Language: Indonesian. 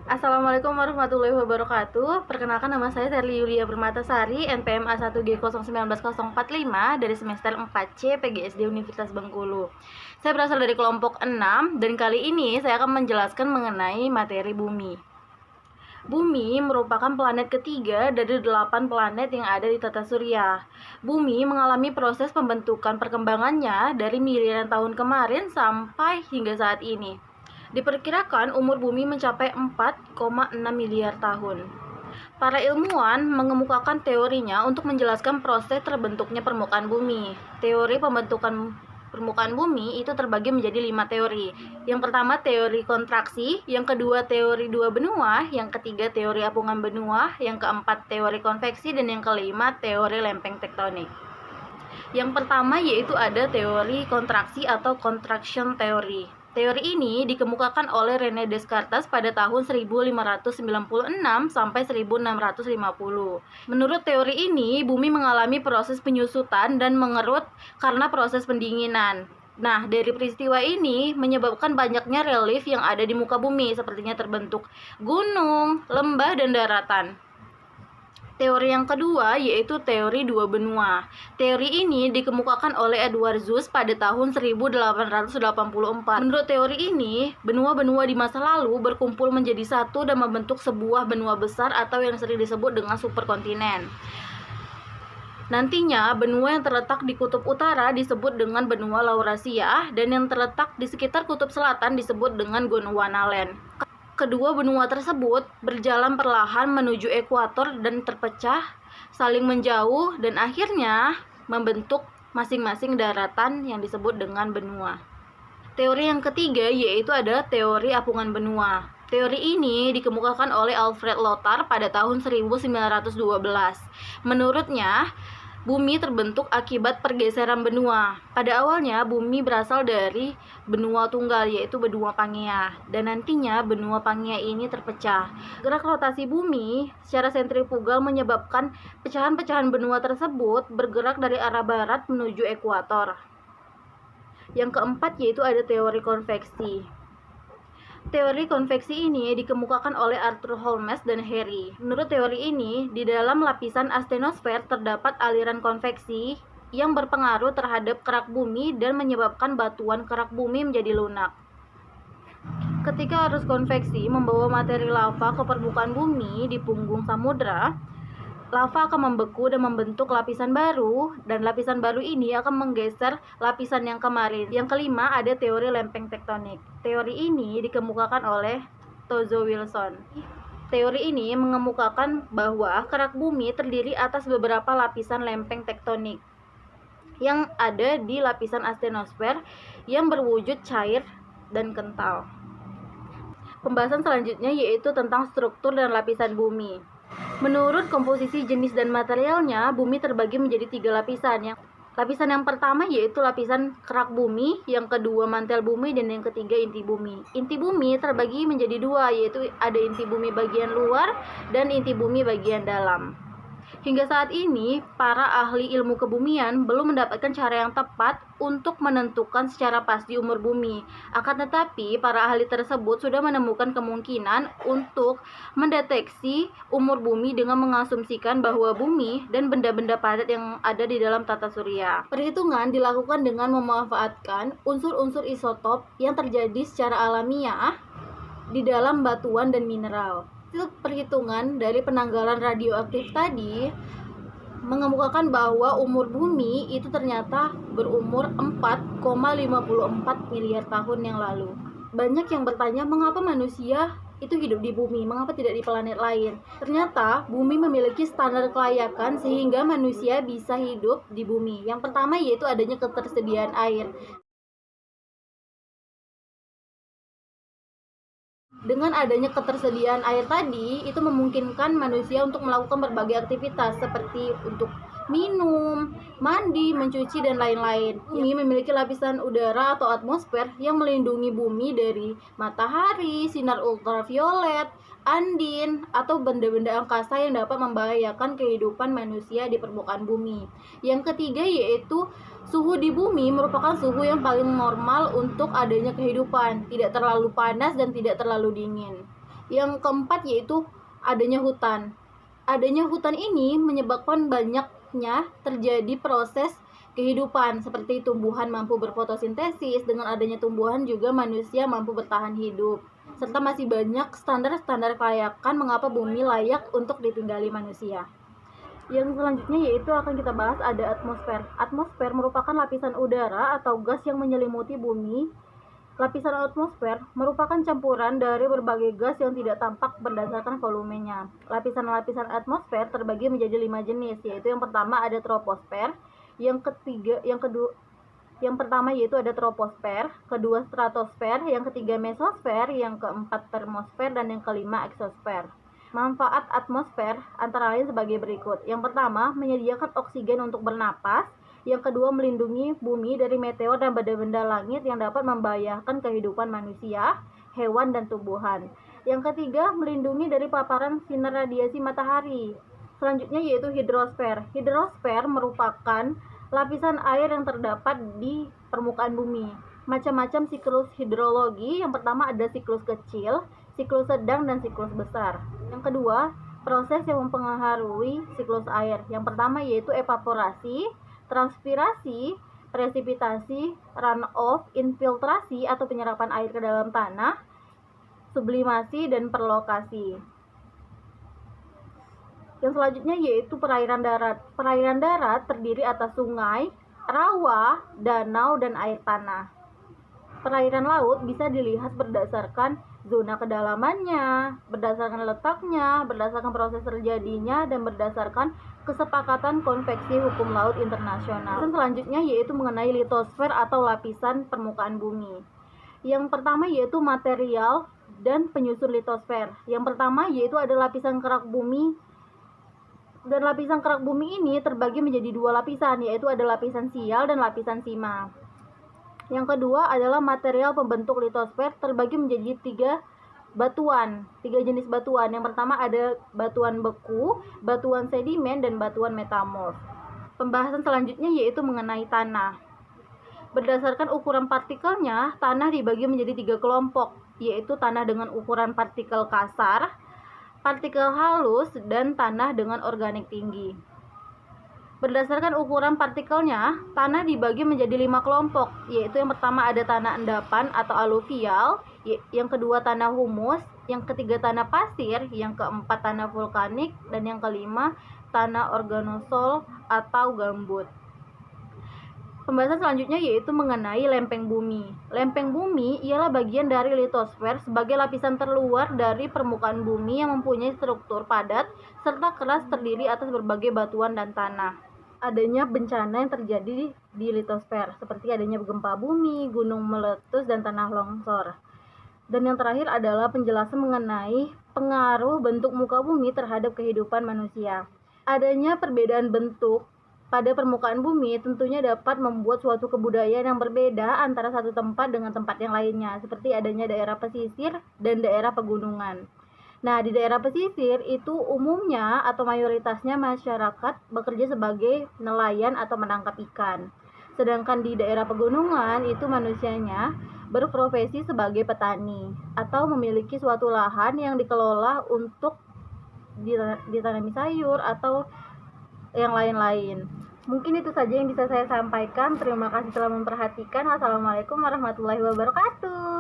Assalamualaikum warahmatullahi wabarakatuh. Perkenalkan, nama saya Serli Yulia Permatasari, NPM A1G019045 dari semester 4C PGSD Universitas Bengkulu. Saya berasal dari kelompok 6 dan kali ini saya akan menjelaskan mengenai materi bumi. Bumi merupakan planet ketiga dari 8 planet yang ada di tata surya. Bumi mengalami proses pembentukan perkembangannya dari miliaran tahun kemarin sampai hingga saat ini. Diperkirakan umur bumi mencapai 4,6 miliar tahun. Para ilmuwan mengemukakan teorinya untuk menjelaskan proses terbentuknya permukaan bumi. Teori pembentukan permukaan bumi itu terbagi menjadi 5 teori. Yang pertama teori kontraksi, yang kedua teori dua benua, yang ketiga teori apungan benua, yang keempat teori konveksi, dan yang kelima teori lempeng tektonik. Yang pertama yaitu ada teori kontraksi atau contraction theory. Teori ini dikemukakan oleh René Descartes pada tahun 1596 sampai 1650. Menurut teori ini, bumi mengalami proses penyusutan dan mengerut karena proses pendinginan. Nah, dari peristiwa ini menyebabkan banyaknya relief yang ada di muka bumi, sepertinya terbentuk gunung, lembah, dan daratan. Teori yang kedua yaitu teori dua benua. Teori ini dikemukakan oleh Edward Suess pada tahun 1884. Menurut teori ini, benua-benua di masa lalu berkumpul menjadi satu dan membentuk sebuah benua besar atau yang sering disebut dengan superkontinen. Nantinya, benua yang terletak di kutub utara disebut dengan benua Laurasia dan yang terletak di sekitar kutub selatan disebut dengan Gondwanaland. Kedua benua tersebut berjalan perlahan menuju ekuator dan terpecah, saling menjauh, dan akhirnya membentuk masing-masing daratan yang disebut dengan benua. Teori yang ketiga yaitu ada teori apungan benua. Teori ini dikemukakan oleh Alfred Lothar pada tahun 1912. Menurutnya, bumi terbentuk akibat pergeseran benua. Pada awalnya, bumi berasal dari benua tunggal, yaitu benua Pangea. Dan nantinya, benua Pangea ini terpecah. Gerak rotasi bumi secara sentrifugal menyebabkan pecahan-pecahan benua tersebut bergerak dari arah barat menuju ekuator. Yang keempat yaitu ada teori konveksi. Teori konveksi ini dikemukakan oleh Arthur Holmes dan Harry. Menurut teori ini, di dalam lapisan astenosfer terdapat aliran konveksi yang berpengaruh terhadap kerak bumi dan menyebabkan batuan kerak bumi menjadi lunak. Ketika arus konveksi membawa materi lava ke permukaan bumi di punggung samudra, lava akan membeku dan membentuk lapisan baru, dan lapisan baru ini akan menggeser lapisan yang kemarin. Yang kelima ada teori lempeng tektonik. Teori ini dikemukakan oleh Tozo Wilson. Teori ini mengemukakan bahwa kerak bumi terdiri atas beberapa lapisan lempeng tektonik yang ada di lapisan astenosfer yang berwujud cair dan kental. Pembahasan selanjutnya yaitu tentang struktur dan lapisan bumi. Menurut komposisi jenis dan materialnya, bumi terbagi menjadi 3 lapisan. Lapisan yang pertama yaitu lapisan kerak bumi, yang kedua mantel bumi, dan yang ketiga inti bumi. Inti bumi terbagi menjadi 2, yaitu ada inti bumi bagian luar dan inti bumi bagian dalam. Hingga saat ini, para ahli ilmu kebumian belum mendapatkan cara yang tepat untuk menentukan secara pasti umur bumi. Akan tetapi, para ahli tersebut sudah menemukan kemungkinan untuk mendeteksi umur bumi dengan mengasumsikan bahwa bumi dan benda-benda padat yang ada di dalam tata surya. Perhitungan dilakukan dengan memanfaatkan unsur-unsur isotop yang terjadi secara alamiah di dalam batuan dan mineral. Perhitungan dari penanggalan radioaktif tadi mengemukakan bahwa umur bumi itu ternyata berumur 4,54 miliar tahun yang lalu. Banyak yang bertanya mengapa manusia itu hidup di bumi, mengapa tidak di planet lain. Ternyata bumi memiliki standar kelayakan sehingga manusia bisa hidup di bumi. Yang pertama yaitu adanya ketersediaan air. Dengan adanya ketersediaan air tadi, itu memungkinkan manusia untuk melakukan berbagai aktivitas seperti untuk minum, mandi, mencuci, dan lain-lain. Bumi memiliki lapisan udara atau atmosfer yang melindungi bumi dari matahari, sinar ultraviolet, andin, atau benda-benda angkasa yang dapat membahayakan kehidupan manusia di permukaan bumi. Yang ketiga yaitu suhu di bumi merupakan suhu yang paling normal untuk adanya kehidupan, tidak terlalu panas dan tidak terlalu dingin. Yang keempat yaitu adanya hutan. Adanya hutan ini menyebabkan banyaknya terjadi proses kehidupan seperti tumbuhan mampu berfotosintesis. Dengan adanya tumbuhan juga manusia mampu bertahan hidup. Serta masih banyak standar-standar kelayakan mengapa bumi layak untuk ditinggali manusia. Yang selanjutnya yaitu akan kita bahas ada atmosfer. Atmosfer merupakan lapisan udara atau gas yang menyelimuti bumi. Lapisan atmosfer merupakan campuran dari berbagai gas yang tidak tampak berdasarkan volumenya. Lapisan-lapisan atmosfer terbagi menjadi 5 jenis, yaitu yang pertama ada troposfer, yang pertama yaitu ada troposfer, kedua stratosfer, yang ketiga mesosfer, yang keempat termosfer, dan yang kelima eksosfer. Manfaat atmosfer antara lain sebagai berikut. Yang pertama, menyediakan oksigen untuk bernapas. Yang kedua, melindungi bumi dari meteor dan benda-benda langit yang dapat membahayakan kehidupan manusia, hewan, dan tumbuhan. Yang ketiga, melindungi dari paparan sinar radiasi matahari. Selanjutnya yaitu hidrosfer. Hidrosfer merupakan lapisan air yang terdapat di permukaan bumi. Macam-macam siklus hidrologi. Yang pertama ada siklus kecil, siklus sedang, dan siklus besar. Yang kedua, proses yang mempengaruhi siklus air. Yang pertama yaitu evaporasi, transpirasi, presipitasi, runoff, infiltrasi atau penyerapan air ke dalam tanah, sublimasi, dan perlokasi. Yang selanjutnya yaitu perairan darat. Perairan darat terdiri atas sungai, rawa, danau, dan air tanah. Perairan laut bisa dilihat berdasarkan zona kedalamannya, berdasarkan letaknya, berdasarkan proses terjadinya, dan berdasarkan kesepakatan konveksi hukum laut internasional. Dan selanjutnya yaitu mengenai litosfer atau lapisan permukaan bumi. Yang pertama yaitu material dan penyusun litosfer. Yang pertama yaitu ada lapisan kerak bumi. Dan lapisan kerak bumi ini terbagi menjadi dua lapisan, yaitu ada lapisan sial dan lapisan sima. Yang kedua adalah material pembentuk litosfer terbagi menjadi tiga jenis batuan. Yang pertama ada batuan beku, batuan sedimen, dan batuan metamorf. Pembahasan selanjutnya yaitu mengenai tanah. Berdasarkan ukuran partikelnya, tanah dibagi menjadi 3 kelompok, yaitu tanah dengan ukuran partikel kasar, partikel halus, dan tanah dengan organik tinggi. Berdasarkan ukuran partikelnya, tanah dibagi menjadi 5 kelompok, yaitu yang pertama ada tanah endapan atau aluvial, yang kedua tanah humus, yang ketiga tanah pasir, yang keempat tanah vulkanik, dan yang kelima tanah organosol atau gambut. Pembahasan selanjutnya yaitu mengenai lempeng bumi. Lempeng bumi ialah bagian dari litosfer sebagai lapisan terluar dari permukaan bumi yang mempunyai struktur padat serta keras terdiri atas berbagai batuan dan tanah. Adanya bencana yang terjadi di litosfer seperti adanya gempa bumi, gunung meletus, dan tanah longsor. Dan yang terakhir adalah penjelasan mengenai pengaruh bentuk muka bumi terhadap kehidupan manusia. Adanya perbedaan bentuk pada permukaan bumi tentunya dapat membuat suatu kebudayaan yang berbeda antara satu tempat dengan tempat yang lainnya, seperti adanya daerah pesisir dan daerah pegunungan. Nah, di daerah pesisir itu umumnya atau mayoritasnya masyarakat bekerja sebagai nelayan atau menangkap ikan. Sedangkan di daerah pegunungan itu manusianya berprofesi sebagai petani atau memiliki suatu lahan yang dikelola untuk ditanami sayur atau yang lain-lain. Mungkin itu saja yang bisa saya sampaikan. Terima kasih telah memperhatikan. Wassalamualaikum warahmatullahi wabarakatuh.